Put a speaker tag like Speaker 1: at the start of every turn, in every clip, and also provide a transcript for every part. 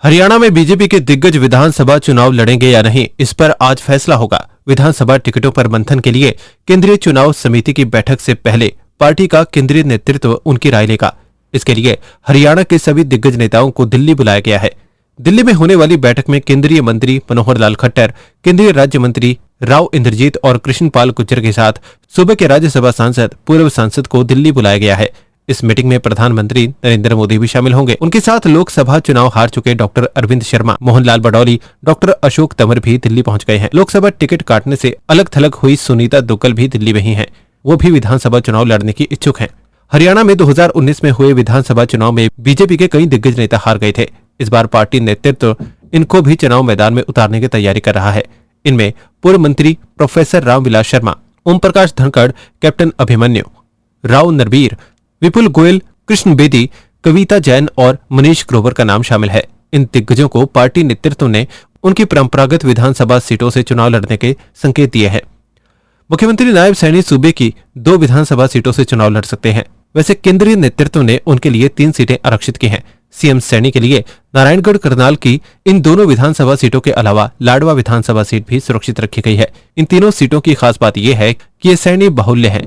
Speaker 1: हरियाणा में बीजेपी के दिग्गज विधानसभा चुनाव लड़ेंगे या नहीं, इस पर आज फैसला होगा। विधानसभा टिकटों पर मंथन के लिए केंद्रीय चुनाव समिति की बैठक से पहले पार्टी का केंद्रीय नेतृत्व उनकी राय लेगा। इसके लिए हरियाणा के सभी दिग्गज नेताओं को दिल्ली बुलाया गया है। दिल्ली में होने वाली बैठक में केंद्रीय मंत्री मनोहर लाल खट्टर, केंद्रीय राज्य मंत्री राव इंद्रजीत और कृष्णपाल गुर्जर के साथ सूबे के राज्यसभा सांसद, पूर्व सांसद को दिल्ली बुलाया गया है। इस मीटिंग में प्रधानमंत्री नरेंद्र मोदी भी शामिल होंगे। उनके साथ लोकसभा चुनाव हार चुके डॉक्टर अरविंद शर्मा, मोहनलाल बडौली, डॉक्टर अशोक तंवर भी दिल्ली पहुंच गए हैं। लोकसभा टिकट काटने से अलग थलग हुई सुनीता दुग्गल भी दिल्ली में ही हैं। वो भी विधानसभा चुनाव लड़ने की इच्छुक हैं। हरियाणा में 2019 में हुए विधानसभा चुनाव में बीजेपी के कई दिग्गज नेता हार गए थे। इस बार पार्टी नेतृत्व इनको भी चुनाव मैदान में उतारने की तैयारी कर रहा है। इनमें पूर्व मंत्री प्रोफेसर रामविलास शर्मा, ओम प्रकाश धनखड़, कैप्टन अभिमन्यु, राव नरबीर, विपुल गोयल, कृष्ण बेदी, कविता जैन और मनीष ग्रोवर का नाम शामिल है। इन दिग्गजों को पार्टी नेतृत्व ने उनकी परंपरागत विधानसभा सीटों से चुनाव लड़ने के संकेत दिए हैं। मुख्यमंत्री नायब सैनी सूबे की 2 विधानसभा सीटों से चुनाव लड़ सकते हैं। वैसे केंद्रीय नेतृत्व ने उनके लिए 3 सीटें आरक्षित की हैं। सीएम सैनी के लिए नारायणगढ़ करनाल की इन दोनों विधानसभा सीटों के अलावा लाडवा विधानसभा सीट भी सुरक्षित रखी गई है। इन तीनों सीटों की खास बात यह है कि ये सैनी बाहुल्य है।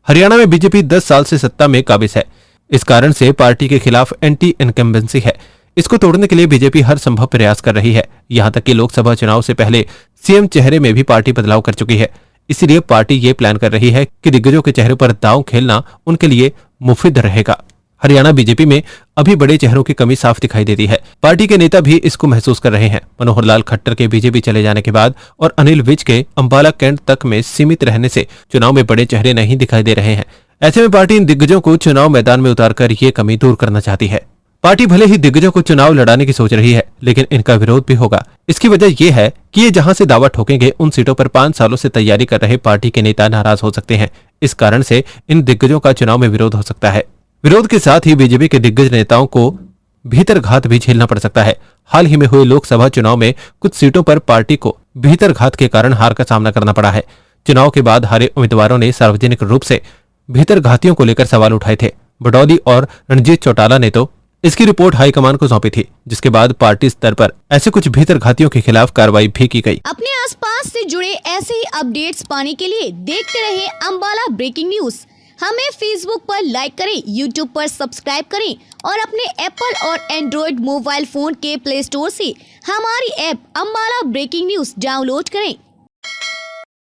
Speaker 1: हरियाणा में बीजेपी 10 साल से सत्ता में काबिज है। इस कारण से पार्टी के खिलाफ एंटी इनकम्बेंसी है। इसको तोड़ने के लिए बीजेपी हर संभव प्रयास कर रही है। यहां तक कि लोकसभा चुनाव से पहले सीएम चेहरे में भी पार्टी बदलाव कर चुकी है। इसीलिए पार्टी ये प्लान कर रही है कि दिग्गजों के चेहरे पर दांव खेलना उनके लिए मुफीद रहेगा। हरियाणा बीजेपी में अभी बड़े चेहरों की कमी साफ दिखाई देती है। पार्टी के नेता भी इसको महसूस कर रहे हैं। मनोहर लाल खट्टर के बीजेपी चले जाने के बाद और अनिल विज के अंबाला कैंट तक में सीमित रहने से चुनाव में बड़े चेहरे नहीं दिखाई दे रहे हैं। ऐसे में पार्टी इन दिग्गजों को चुनाव मैदान में उतारकर ये कमी दूर करना चाहती है। पार्टी भले ही दिग्गजों को चुनाव लड़ाने की सोच रही है, लेकिन इनका विरोध भी होगा। इसकी वजह यह है कि ये जहां से दावा ठोकेंगे उन सीटों पर 5 सालों से तैयारी कर रहे पार्टी के नेता नाराज हो सकते हैं। इस कारण से इन दिग्गजों का चुनाव में विरोध हो सकता है। विरोध के साथ ही बीजेपी के दिग्गज नेताओं को भीतरघात भी झेलना पड़ सकता है। हाल ही में हुए लोकसभा चुनाव में कुछ सीटों पर पार्टी को भीतरघात के कारण हार का सामना करना पड़ा है। चुनाव के बाद हारे उम्मीदवारों ने सार्वजनिक रूप से भीतरघातियों को लेकर सवाल उठाए थे। बडौली और रणजीत चौटाला ने तो इसकी रिपोर्ट हाईकमान को सौंपी थी, जिसके बाद पार्टी स्तर पर ऐसे कुछ भीतरघातियों के खिलाफ कार्रवाई भी की गई।
Speaker 2: अपने आसपास से जुड़े ऐसे ही अपडेट्स पाने के लिए देखते रहे अंबाला ब्रेकिंग न्यूज। हमें फेसबुक पर लाइक करें, यूट्यूब पर सब्सक्राइब करें और अपने एप्पल और एंड्रॉइड मोबाइल फोन के प्ले स्टोर से हमारी app Ambala breaking news download करें।